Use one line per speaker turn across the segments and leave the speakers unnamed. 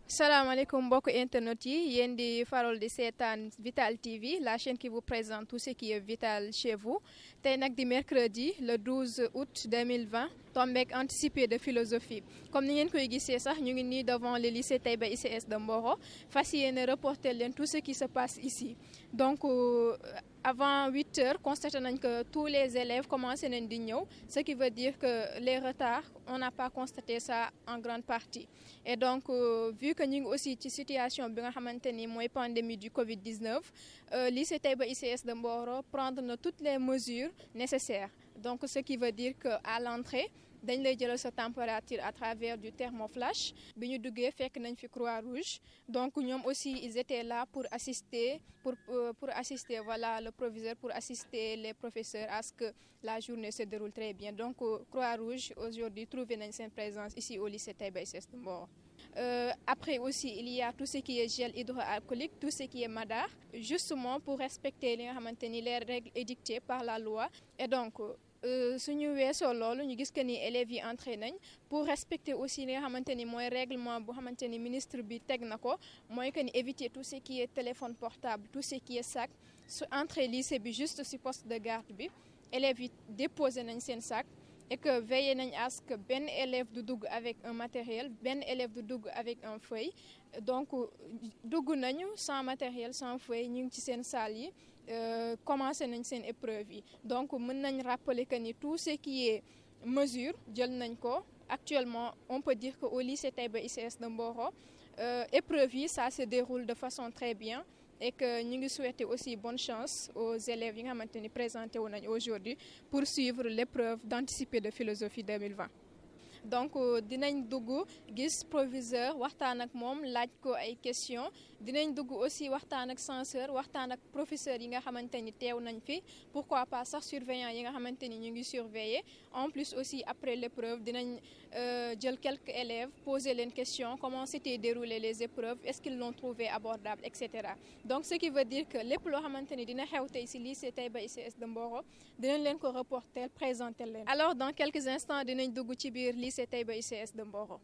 Salaamaaleykum mbokk internet yi yéen di faral di seetaan Vital TV la chaîne qui vous présente tout ce qui est vital chez vous tey nag di mercredi le 12 août 2020 tombeek anticipé de philosophie comme ni ngeen koy gisee sax ñu ngi nii devant le lycée Taïba ICS de Mboro fas yéene reporter leen tout ce qui se passe ici donc avant 8 heures constaté nañ que tous les élèves commencé nañ di ñëw ce qui veut dire que les retards on n'a pas constaté ça en grande partie et donc vu que ñu ngi aussi ci situation bi nga xamante ni mooy pandémie du Covid-19 lycée Taïba ICS de Mboro prendre na toutes les mesures nécessaires donc ce qui veut dire que à l'entrée dañ lay jëlal sa température à travers du thermoflash bi ñu duggee fekk nañ fi Croix-Rouge donc ñoom aussi ils étaient là pour assister voilà le proviseur pour assister les professeurs à ce que la journée se déroule très bien donc Croix-Rouge aujourd'hui trouvé nañ seen présence ici au lycée Taïba ICS de Mboro. Après aussi il y a tout ce qui est gel hydroalcoolique tout ce qui est madar justement pour respecter li nga xamante ni les règles édictées par la loi et donc suñu weesoo loolu ñu gis que ni élèves yi entré nañ pour respecter aussi li nga xamante ni mooy règlement bu xamante ni ministre bi teg na ko mooy que ni éviter tout ce qui est téléphone portable tout ce qui est sac su entrée lycée bi juste ci poste de garde bi élèves yi déposé nañ seen sac et que veillé nañ à ce que benn élève du dugg avec un matériel benn élève du dugg avec un feuille donc dugg nañu sans matériel sans feuille ñu ngi ci seen salle yi commencé nañ seen épreuve yi donc mën nañ rappeler que ni tout ce qui est mesure jël nañ ko actuellement on peut dire que au lycée Taïba ICS de Mboro épreuve yi ça se déroule de façon très bien et que ñu ngi souhaiter aussi bonne chance aux élèves yi nga xamante ni présenté wu nañ aujourd'hui pour suivre l'épreuve d'anticipé de philosophie 2020 donc dinañ dugg gis proviseur waxtaan ak moom laaj ko ay questions dinañ dugg aussi waxtaan ak censeur waxtaan ak professeurs yi nga xamante ni teew nañ fi pourquoi pas sax surveillants yi nga xamante ni ñu ngi surveiller en plus aussi après l'épreuve dinañ jël quelques élèves poser leen question comment s'étaient déroulées les épreuves est-ce qu'ils l'ont trouvé abordable etc. donc ce qui veut dire que lépp loo xamante ni dina xew tey ci lycée Taïba ICS de Mboro dinañ leen ko reporter présenter leen alors dans quelques instants dinañ dugg ci biir lycée Taïba ICS de Mboro.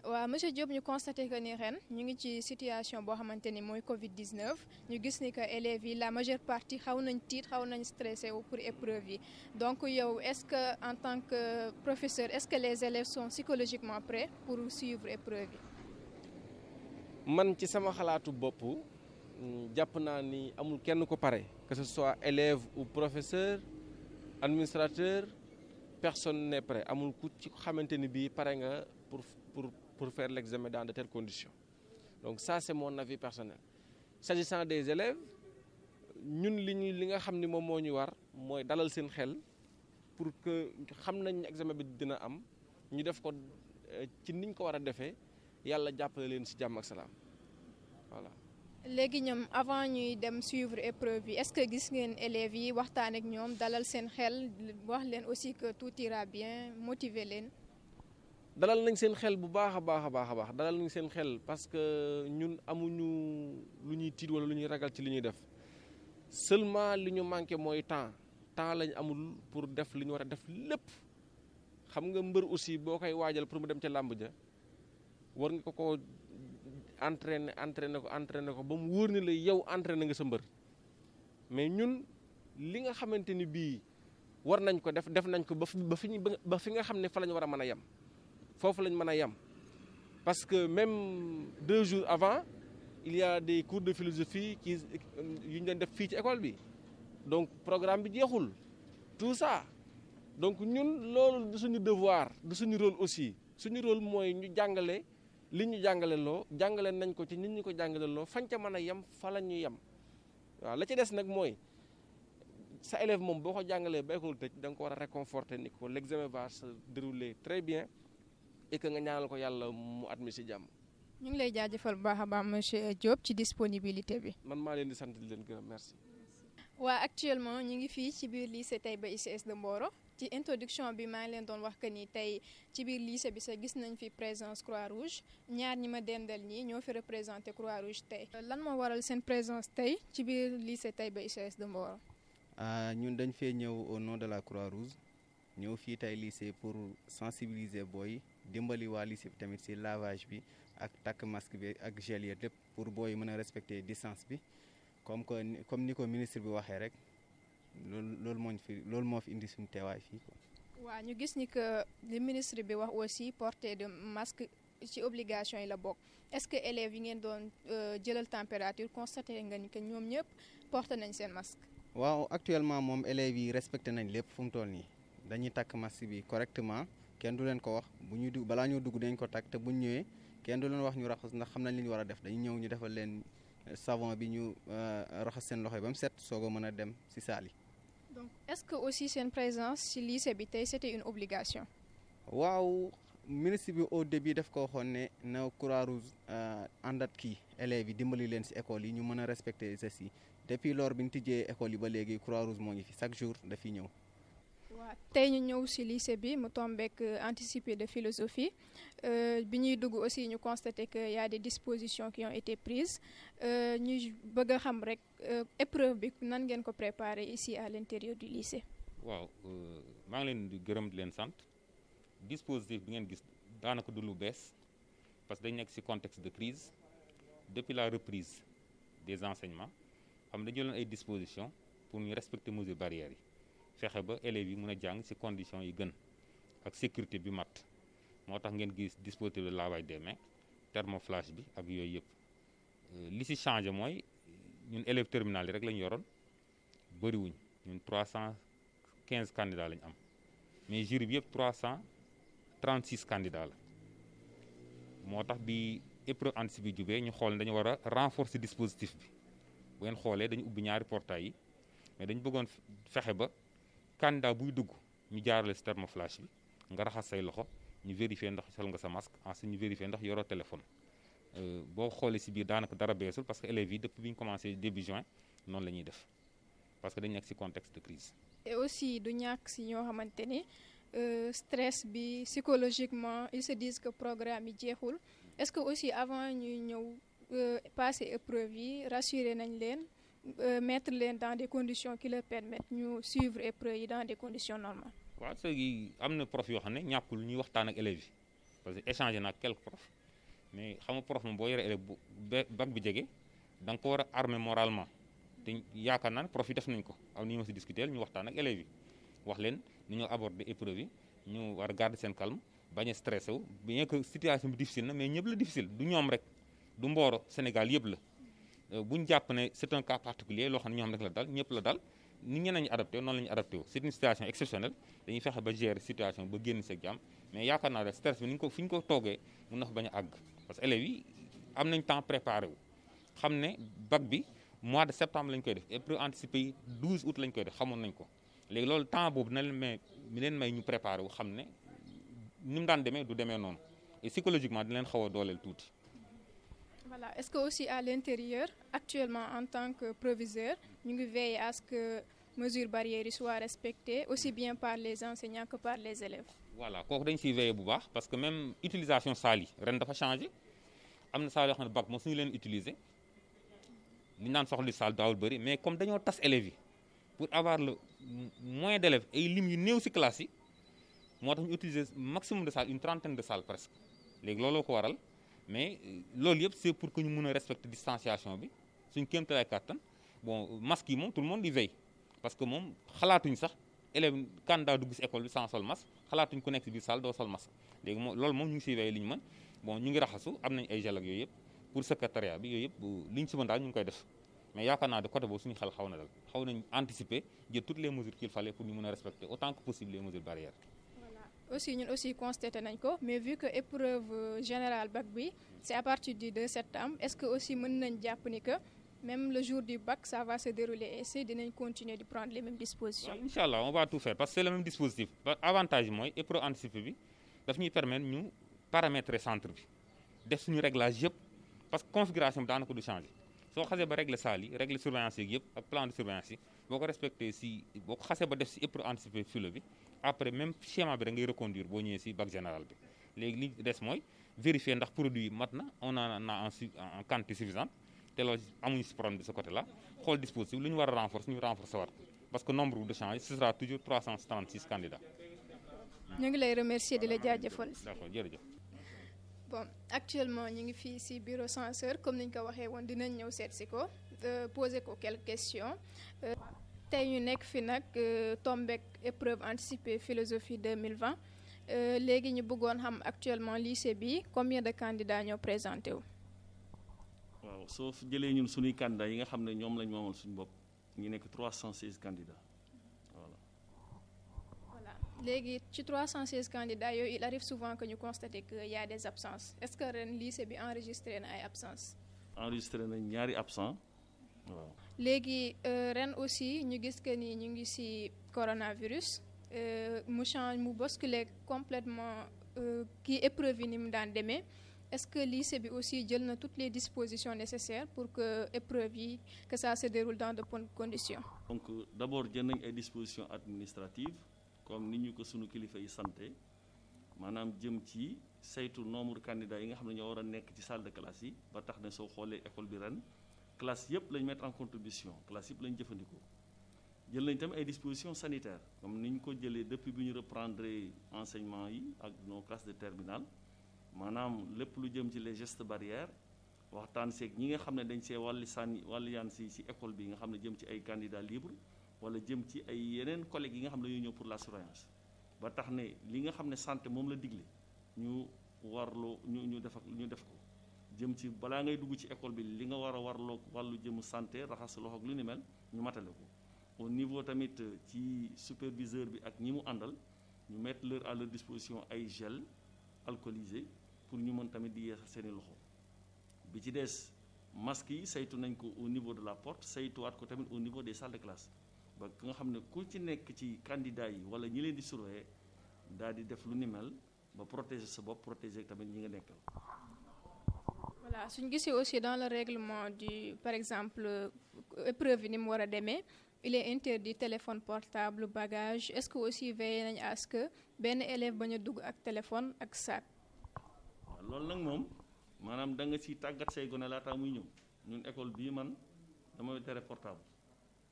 waaw monsieur Diop ñu constaté que ni ren ñu ngi ci situation boo xamante ni mooy Covid-19 ñu gis ni que élèves yi la majeure partie xaw nañ tiit xaw nañ stressé wu pour épreuve yi donc yow est-ce que en tant que professeur est-ce que les élèves sont psychologiquement prêts pour suivre épreuve yi.
man ci sama xalaatu bopp jàpp naa ni amul kenn ko pare que ce soit élève ou professeur administrateur personne n'est prêt amul ku ci xamante ni bii pare nga pour faire l'examen dans de telles conditions donc ça c'est mon avis personnel. S'agissant des élèves ñun li nga xam ni moom moo ñu war mooy dalal seen xel pour que xam nañ examen bi dina am ñu def ko ci niñ ko war a defee yàlla jàppale leen ci jàmm ak salaam voilà.
léegi ñoom avant ñuy dem suivre épreuve yi est-ce que gis ngeen élèves yi waxtaan ak ñoom dalal seen xel wax leen aussi que tout ira bien motiver leen.
dalal nañ seen xel bu baax a baax dalal nañ seen xel parce que ñun amuñu lu ñuy tiit wala lu ñuy ragal ci li ñuy def seulement li ñu manqué mooy temps lañ amul pour def li ñu war a def lépp xam nga mbër aussi boo koy waajal pour mu dem ca làmb ja war nga ko entraîner ko ba mu wóor ni la yow entraîner nga sa mbër mais ñun li nga xamante ni bii war nañ ko def nañ ko ba fi nga xam ne fa la ñu war a mën a yem foofu lañ mën a yem parce que même 2 jours avant il y a des cours de philosophie yu ñu doon def fii ci école bi donc programme bi jeexul tout ça donc ñun loolu du suñu devoir du suñu rôle aussi suñu rôle mooy ñu jàngale li ñu jàngale nañ ko ci nit ñi ko jàngale loo fañ ca mën a yem fa la ñu yem waaw la ci des nag mooy sa élève moom boo ko jàngalee ba école tëj da nga ko war a réconforter ni ko l'examen va se dérouler très bien et que nga ñaanal ko yàlla mu admis ci jàmm.
ñu ngi lay jaajëfal bu baax a baax monsieur Diop ci disponibilité bi.
man maa leen di sant di leen gërëm merci.
waa actuellement ñu ngi fii ci biir lycée Taïba ICS de Mboro ci introduction bi maa ngi leen doon wax que ni tey ci biir lycée bi sax gis nañ fi présence Croix-Rouge ñaar ñi ma dendal ñii ñoo fi représenté Croix-Rouge tey. lan moo waral seen présence tey ci biir lycée Taïba ICS de Mboro.
ñun dañ fee ñëw au nom de la Croix-Rouge ñëw fii tey lycée pour sensibiliser booy dimbali waa lycée bi tamit ci lavage bi ak takk masque bi ak gel yi lépp pour booy mën a respecter distance bi comme ni ko ministre bi waxee rek loolu moo fi indi suñu teewaay fii quoi.
waaw ñu gis ni que li ministre bi wax aussi porter de masque ci obligation yi la bokk est-ce que élèves yi ngeen doon jëlal température constaté nga ni que ñoom ñëpp porté nañ seen masque.
waaw actuellement moom élèves yi respecté nañ lépp fu mu toll nii dañuy takk masque bi correctement kenn du leen ko wax bu ñuy dugg balaa ñoo dugg dañ ko takk te bu ñu ñëwee kenn du leen wax ñu raxas ndax xam nañ li ñu war a def dañu ñëw ñu defal leen savon bi ñu raxas seen loxo yi ba mu set soog a mën a dem ci saal yi.
donc est-ce que aussi seen présence ci lycée bi tey c'était une obligation.
waaw ministre bi au début daf ko waxoon ne na Croix-Rouge àndat kii élèves yi dimbali leen ci école yi ñu mën a respecter gestes yi depuis lors bi ñu tijjee école yi ba léegi Croix-Rouge moo ngi fi chaque jour dafiy ñëw.
waaw tey ñu ñëw ci lycée bi mu tombeek anticipé de philosophie bi ñuy dugg aussi ñu constaté que y a des dispositions qui ont été prises ñu bëgg a xam rek épreuve bi nan ngeen ko préparer ici à l'intérieur du lycée.
waaw maa ngi leen di gërëm di leen sant dispositif bi ngeen gis daanaka du lu bees parce que dañ nekk ci contexte de crise depuis la reprise des enseignements xam dañu jëloon ay dispositions pour ñu respecter mesures barrières yi fexe ba élèves yi mën a jàng ci conditions yi gën ak sécurité bi mat moo tax ngeen gis dispositif de lavage des mains thermoflash bi ak yooyu yëpp li ci changé mooy ñun élèves terminale yi rek la ñu yoroon bëriwuñ ñun 315 candidats la ñu am mais jury bi yëpp 336 candidats la moo tax bi épreuve anticipée bi jubee ñu xool ne dañu war a renforcer dispositif bi bu ngeen xoolee dañu ubbi ñaari portails yi mais dañu bëggoon fexe ba candidat buy dugg ñu jaarale ci thermoflash bi nga raxas say loxo ñu vérifier ndax sol nga sa masque ensuite ñu vérifier ndax yoroo téléphone boo xoolee ci biir daanaka dara beesul parce que élèves yi depuis bi ñu commencé début juin noonu la ñuy def parce que dañu nekk ci contexte de crise.
et aussi du ñàkk ci ñoo xamante ni stress bi psychologiquement ils se disent que programme yi jeexul est-ce que aussi avant ñuy ñëw passer épreuve yi rassurer nañ leen mettre leen dans des conditions qui leur permettent ñu suivre épreuve yi dans des conditions normales.
waaw léegi am na prof yoo xam ne ñàkkul ñuy waxtaan ak élèves yi parce que échanger naa quelques profs mais xam nga prof moom boo yoree élève bu bac bi jege da nga ko war a armer moralement te yaakaar naa ne prof yi def nañ ko am na ñu ma si discuter ñu waxtaan ak élèves yi wax leen ni ñoo aborder épreuve yi ñu war a garder seen calme bañ a stressé wu bien que situation bi difficile na mais ñëpp la difficile du ñoom rek du Mboro Sénégal yëpp la bu ñu jàpp ne c'est un cas particulier loo xam ne ñoom rek la dal ñëpp la dal ni ñeneen ñi adapté noonu la ñu adapté wu c'est une situation exceptionnelle dañuy fexe ba gérer situation ba génn seeg jàmm mais yaakaar naa rek stress bi ni ñu ko fi ñu ko toogee mun na fa bañ a àgg parce que élèves yi am nañ temps préparé wu xam ne bac bi mois de septembre lañ koy def épreuve anticipée yi 12 août lañ koy def xamoon nañ ko léegi loolu temps boobu na leen may ñu préparé wu xam ne ni mu daan demee du demee noonu et psychologiquement di leen xaw a dooleel tuuti.
Voilà, est-ce que aussi à l'intérieur actuellement en tant que proviseur ñu ngi veiller à ce que mesures barrières yi soient respectées aussi bien par les enseignants que par les élèves.
Voilà kooku dañ siy veiller bu baax parce que même utilisation salle yi ren dafa changé am na salle yoo xam ne bac moom suñu leen utiliser li ñu naan soxla salle daawul bëri mais comme dañoo tas élèves yi pour avoir le moins d'élèves ay lim yu néew si classe yi moo tax ñu utiliser maximum de salles une trentaine de salles presque léegi looloo ko waral mais loolu yëpp c'est pour que ñu mun a respecter distanciation bi suñ kéemtalaay kàttan bon masque yi moom tout le monde di veille parce que moom xalaatuñ sax élève candidat dugg si école bi sans sol masque xalaatuñ ku nekk si biir salle doo sol masque léegi moom loolu moom ñu ngi siy veille li ñu mën bon ñu ngi raxasu am nañ ay gel ak yooyu yëpp pour secrétariat bi yooyu yëpp li ñu si mën daal ñu ngi koy def mais yaakaar naa de côté boobu suñu xel xaw na dal xaw nañ anticiper jël toutes les mesures qu'il fallait pour ñu mën a respecter autant que possible les mesures barrières.
Voilà aussi ñun aussi constaté nañ ko mais vu que épreuve générale bac bi c'est à partir du 2 septembre est-ce que aussi mën nañ jàpp ni que même le jour du bac ça va se dérouler et c'est dinañ continuer de prendre les mêmes dispositions.
waaw incha allah on va tout faire parce que c'est le même dispositif avantage yi mooy épreuve anticipée bi daf ñuy permettre ñu paramétrer centre bi def suñu réglage yëpp parce que configuration bi daanaka du changer soo xasee ba régler salle yi régler surveillance yi yëpp ak plan de surveillance yi boo ko respecté si boo ko xasee ba def si épreuve anticipée philo bi après même schéma bi da ngay reconduire boo ñëwee si bac général bi léegi li des mooy vérifier ndax produit yi mat na on en a en quantité suffisante te loolu amuñu si problème de ce côté là xool dispositif lu ñu war a renforcer ñu renforcer waat parce que nombre de change ce sera toujours 336 candidats.
ñu ngi lay remercier di la jaajëfal.
D'accord jërëjëf.
bon actuellement ñu ngi fii ci bureau censeur comme niñ ko waxee woon dinañ ñëw seet si ko poser ko quelques questions tey ñu nekk fi nag tombek épreuve anticipée philosophie 2020 léegi ñu bëggoon xam actuellement lycée bi combien de candidats ñoo présenté wu.
waaw soo jëlee ñun suñuy candidats yi nga xam ne ñoom lañ moomal suñu bopp ñu nekk 316 candidats
voilà léegi ci 316 candidats yooyu il arrive souvent que ñu constater que y a des absences est-ce que ren lycée bi enregistré na ay absences.
enregistré nañ ñaari absent waaw.
léegi ren aussi ñu gis que ni ñu ngi ci coronavirus mu bousculer complètement kii épreuve yi ni mu daan demee est-ce que lycée bi aussi jël na toutes les dispositions nécessaires pour que épreuve yi que ça se déroule dans de bonnes conditions.
donc d'abord jël nañ ay dispositions administratives comme ni ñu ko sunu kilifa yi santé maanaam jëm ci saytu nombre candidats yi nga xam ne ñoo war a nekk ci salle de classe yi ba tax ne soo xoolee école bi ren classe yëpp lañ mettre en contribution classe yëpp lañ jëfandikoo jël nañ tamit ay dispositions sanitaires comme ni ñu ko jëlee depuis bi ñu reprendre enseignement yi ak nos classes de terminale maanaam lépp lu jëm ci les gestes barrières waxtaan seeg ñi nga xam ne dañ see wàllu yaan si école bi nga xam ne jëm ci ay candidats libres wala jëm ci ay yeneen collègues yi nga xam ne dañoo ñëw pour la surveillance ba tax ne li nga xam ne santé moom la digle ñu def ko jëm ci balaa ngay dugg ci école bi li nga war a warloo wàllu jëmu santé raxas loxo ak lu ni mel ñu matale ko au niveau tamit ci superviseur bi ak ñi mu àndal ñu mettre leur à leur disposition ay gel alcoolisé pour ñu mën tamit di yeesal seeni loxo bi ci des masques yi saytu nañ ko au niveau de la porte saytuwaat ko tamit au niveau des salles de classe ba nga xam ne ku ci nekk ci candidat yi wala ñi leen di surveiller daal di def lu ni mel ba protéger sa bopp protéger tamit ñi nga nekkal.
voilà suñu gisee aussi dans le règlement du par exemple épreuve yi ni mu war a demee il est interdit téléphone portable bagage est-ce que aussi veillé nañ à ce que benn élève bañ a dugg ak téléphone ak sac.
waaw loolu nag moom maanaam da nga ci tàggat say gone laataa muy ñëw ñun école bii man damay tere portable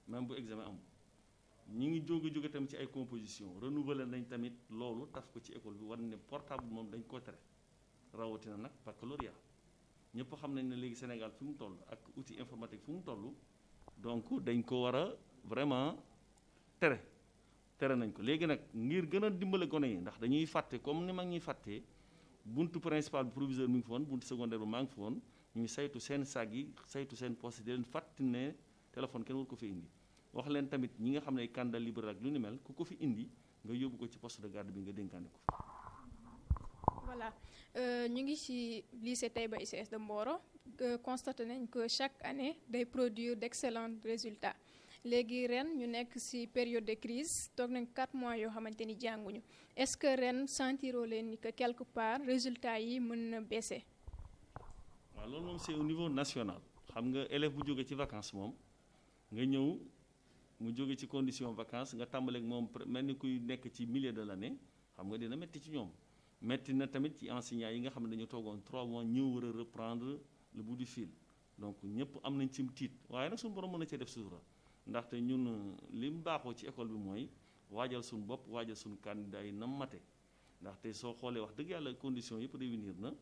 même bu examen am ñi ngi jóge tamit ci ay composition renouveler nañ tamit loolu taf ko ci école bi war ne portable moom dañ koo tere rawatina nag baccalauréat ñëpp xam nañ ne léegi Sénégal fi mu toll ak outil informatique fi mu toll donc dañ ko war a vraiment tere nañ ko léegi nag ngir gën a dimbale gone yi ndax dañuy fàtte comme ni mag ñuy fàttee buntu principal bi proviseur mi ngi fi woon buntu secondaire bi maa ngi fi woon ñuy saytu seen saag yi saytu seen poste di leen fàttali ne téléphone kenn war ko fi indi wax leen tamit ñi nga xam ne candidat libre ak lu ni mel ku ko fi indi nga yóbbu ko ci poste de garde bi nga dénkaane ko.
voilà ñu ngi ci lycée Taïba ICS de Mboro constaté nañ que chaque année day produire d'excellents résultats léegi ren ñu nekk ci période de crise toog nañ 4 mois yoo xamante ni jànguñu est-ce que ren sentiroo leen ni que quelque part résultats yi mën na baisser.
waaw loolu moom c'est au niveau national xam nga élève bu jóge ci vacances moom nga ñëw mu jóge ci condition vacances nga tàmbaleeg moom mel ni kuy nekk ci milieu de l'année xam nga dina métti ci ñoom métti na tamit ci enseignants yi nga xam ne dañu toogoon 3 mois ñëw war a reprendre le bout du fil donc ñëpp am nañ ci tiit waaye nag suñu borom mën na cee def sutura ndaxte ñun li mu baaxoo ci école bi mooy waajal suñu bopp waajal suñu candidat yi nam mate ndaxte soo xoolee wax dëgg yàlla conditions yëpp réunir na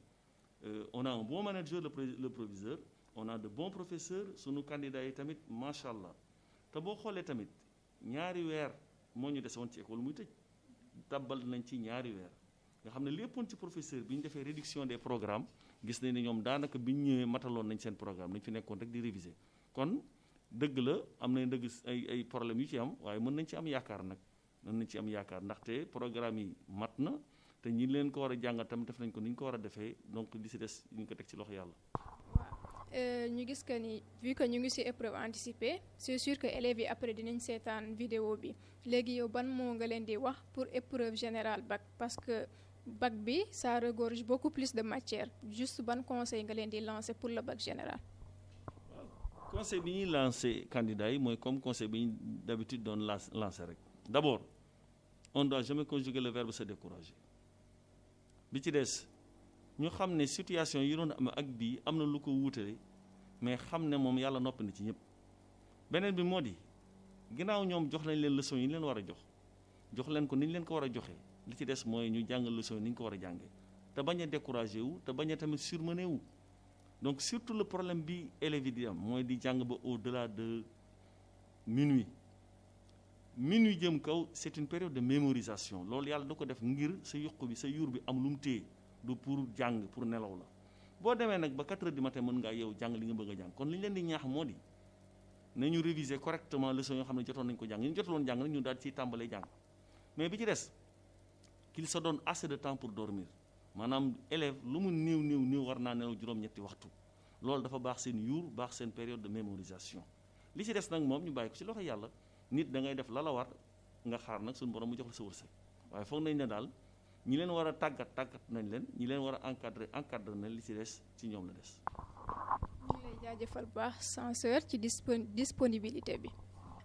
on a un bon manager le proviseur on a de bons professeurs suñu candidats yi tamit macha allah te boo xoolee tamit ñaari weer moo ñu dese woon ci école muy tëj tabbal nañ ci ñaari weer nga xam ne léppoon ci professeur bi ñu defee réduction des programmes gis nañ ne ñoom daanaka bi ñu ñëwee mataloon nañ seen programme nañ fi nekkoon rek di réviser kon dëgg la am nañ dëgg ay problèmes yu ci am waaye mën nañ ci am yaakaar nag mën nañ ci am yaakaar ndaxte programme yi mat na te ñi leen ko war a jàngal tam def nañ ko ni ñu ko war a defee donc li si des ñu ko teg ci loxo yàlla.
ñu gis que ni vu que ñu ngi ci épreuve anticipée c'est sûr que élèves yi après dinañ seetaan vidéo bi léegi yow ban moo nga leen di wax pour épreuve générale bac parce que bac bi ça regorge beaucoup plus de matière juste ban conseil nga leen di lancer pour le bac général.
waaw conseil bi ñuy lancer candidats yi mooy comme conseil bi ñu d'habitude doon lancer rek d'abord on doit jamais conjuguer le verbe se décourager bi ci des ñu xam ne situation yi doon am ak bii am na lu ko wuutale mais xam ne moom yàlla noppi na ci ñëpp beneen bi moo di ginnaaw ñoom jox nañ leen leçon yi ñu leen war a jox leen ko ni ñu leen ko war a joxee li ci des mooy ñu jàng leçon yi ni ñu ko war a jàngee te bañ a découragé wu te bañ a tamit surmené wu. Donc surtout le problème bi élèves yi di am mooy di jàng ba au-delà de minuit jëm kaw c'est une période de mémorisation loolu yàlla da ko def ngir sa yuq bi sa yuur bi am lu mu téye du pour jàng pour nelaw la boo demee nag ba 4 heures du matin mën ngaa yow jàng li nga bëgg a jàng kon li ñu leen di ñaax moo di nañu réviser correctement leçon yoo xam ne jotoon nañu ko jàng ñu jotuloon jàng nag ñu daal ciy tàmbalee jàng mais bi ci des qu'il se donne assez de temps pour dormir maanaam élève lu mu néew war naa nelaw juróom-ñetti waxtu loolu dafa baax seen yuur baax seen période de mémorisation li ci des nag moom ñu bàyyi ko ci loxo yàlla nit da ngay def la war nga xaar nag suñu borom mu jox la sa wërsëg waaye foog nañ ne daal ñi leen war a tàggat nañ leen ñi leen war a encadré nañ li ci des ci ñoom la des.
ñu lay jaajëfal bu baax censeur ci disponibilité bi.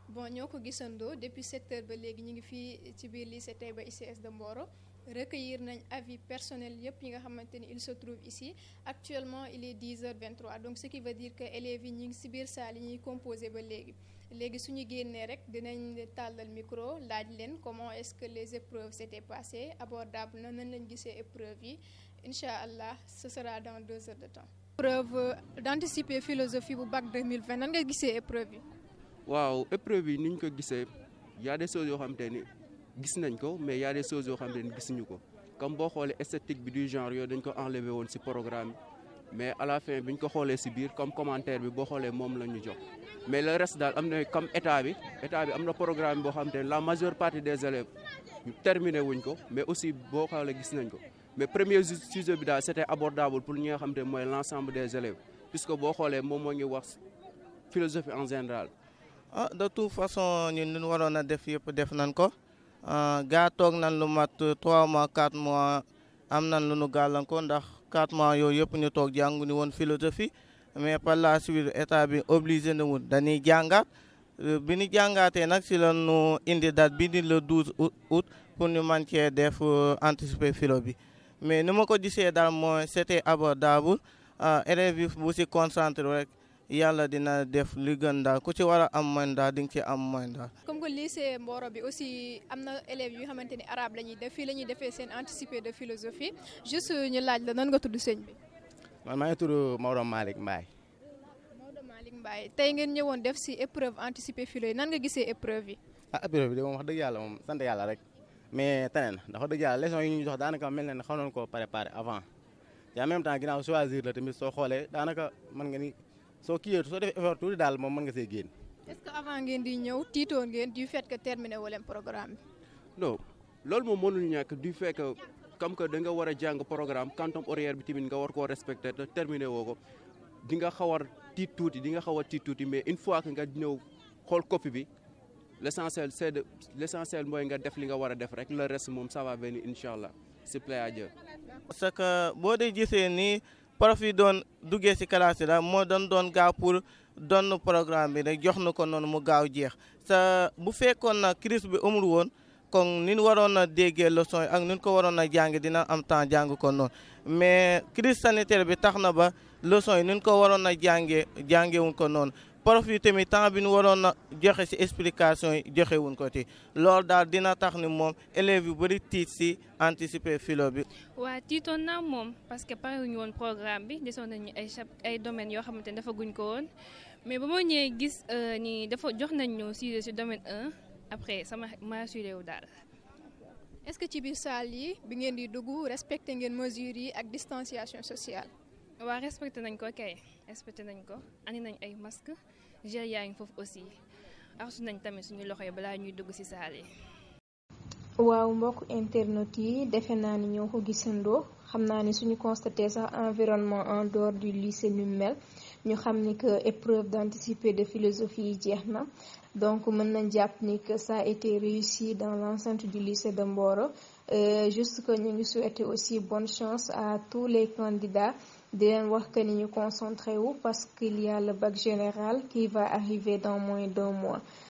bon ñoo ko gisandoo depuis 7 heures ba léegi ñu ngi fii ci biir lycée Taïba ICS de Mboro recueillir nañ avis personnel yëpp yi nga xamante ni il se trouve ici actuellement il est 10h23 donc ce qui veut dire que élèves yi ñu ngi ci biir salle yi ñuy composé ba léegi suñu génnee rek dinañ tàllal micro laaj leen comment est-ce que les épreuves s'étaient passées abordable na nan lañ gisee épreuves yi incha allah ce sera dans 2 heures de temps. épreuve d'anticiper philosophie bu bac 2020 nan nga gisee épreuve yi.
waaw épreuve yi ni ñu ko gisee y a des choses yoo xam te ni gis nañ ko mais y a des choses yoo xam te ni gisuñu ko comme boo xoolee esthétique bi du genre yooyu dañ ko enlevé woon ci programme mais à la fin bi ñu ko xoolee ci biir comme commentaire bi boo xoolee moom la ñu jox mais le reste daal am na comme état bi am na programme boo xam te ni la majeure partie des élèves ñu terminé wuñ ko mais aussi boo xoolee gis nañ ko mais premier sujet bi daal c'était abordable pour ñi nga xam te mooy l'ensemble des élèves puisque boo xoolee moom moo ngi wax philosophie en général.
De toute façon ñun ñu waroon a def yëpp def nañ ko gaa toog nañ lu mat 3 mois 4 mois am nañ lu nu gàllankoor ndax 4 mois yooyu yëpp ñu toog jànguñu woon philosophie mais par la suite état bi obligé na wut dañuy jàngaat bi ñu jàngaatee nag si la ñu indi date bi di le 12 août pour ñu mën cee def anticiper philo bi mais ni ma ko gisee daal mooy c'était abordable élèves yi bu si concentré rek. yàlla dina def li gën daal ku ci war a am moyen daal di nga ci am moyen daal.
comme que lycée Mboro bi aussi am na élèves yu xamante ni arabe la ñuy def fii la ñuy defee seen anticipé de philosophie juste ñu laaj la nan nga tudd sëñ bi.
man maa ngi tudd Maodo Malick Mbaye.
Maodo Malick Mbaye tey ngeen ñëwoon def si épreuve anticipé philo yi nan nga gisee épreuve yi.
épreuve bi de moom wax dëgg yàlla moom sant yàlla rek mais tane na ndax wax dëgg yàlla leçon yi ñu jox daanaka mel na ne xaw nañu koo préparé avant et en même temps ginnaaw choisir la tamit soo xoolee daanaka mën nga ni. soo kiiyee soo defee effort tuuti daal moom mën nga see génn.
est-ce que avant ngeen di ñëw tiitoon ngeen du fait que terminé wu leen programme bi.
non loolu moom mënul ñàkk du fait que comme que da nga war a jàng programme quantum horaire bi tamit nga war koo respecté te terminé woo ko di nga xaw a tiit tuuti mais une fois que nga ñëw xool copie bi l'essentiel mooy nga def li nga war a def rek le reste moom ça va venir incha allah s'il plaît à Dieu.
parce que boo dee gisee nii. prof yi doon duggee ci classe yi daal moo doon gaaw pour donn programme bi rek jox na ko noonu mu gaaw jeex sa bu fekkoon na crise bi amul woon kon ni ñu waroon a déggee leçon yi ak ni ñu ko waroon a jàng dina am temps jàng ko noonu mais crise sanitaire bi tax na ba leçon yi ni ñu ko waroon a jàngewuñ ko noonu prof yi tamit temps bi ñu waroon a joxe ci explication yi joxewuñ ko ci loolu daal dina tax ni moom élèves yu bëri tiit ci anticiper philo bi.
waa tiitoon naa moom parce que parewuñu woon programme bi desoon nañu ay domaines yoo xamante ne dafa guñ ko woon mais ba ma ñëwee gis ni dafa jox nañ ñu sujet ci domaine 1 après sama ma assuré wu daal.
est-ce que ci biir salle yi bi ngeen di dugg respecté ngeen mesures yi ak distanciation sociale.
waa respecté nañ ko kay respecté nañ ko andi nañ ay masque gel yaa ngi foofu aussi arsu nañ tamit suñu loxo yi balaa ñuy dugg ci salle yi.
waaw mbokk internet yi defe naa ni ñoo ko gisandoo xam naa ni suñu constaté sax environnement en dehors du lycée nu mel ñu xam ni que épreuve d'anticipé de philosophie yi jeex na donc mën nañ jàpp ni que ça a été réussi dans l'enceinte du lycée de Mboro juste que ñu ngi souhaiter aussi bonne chance à tous les candidats di leen wax que ni ñu concentré wu parce qu'il y a le bac général qui va arriver dans moins d'1 mois.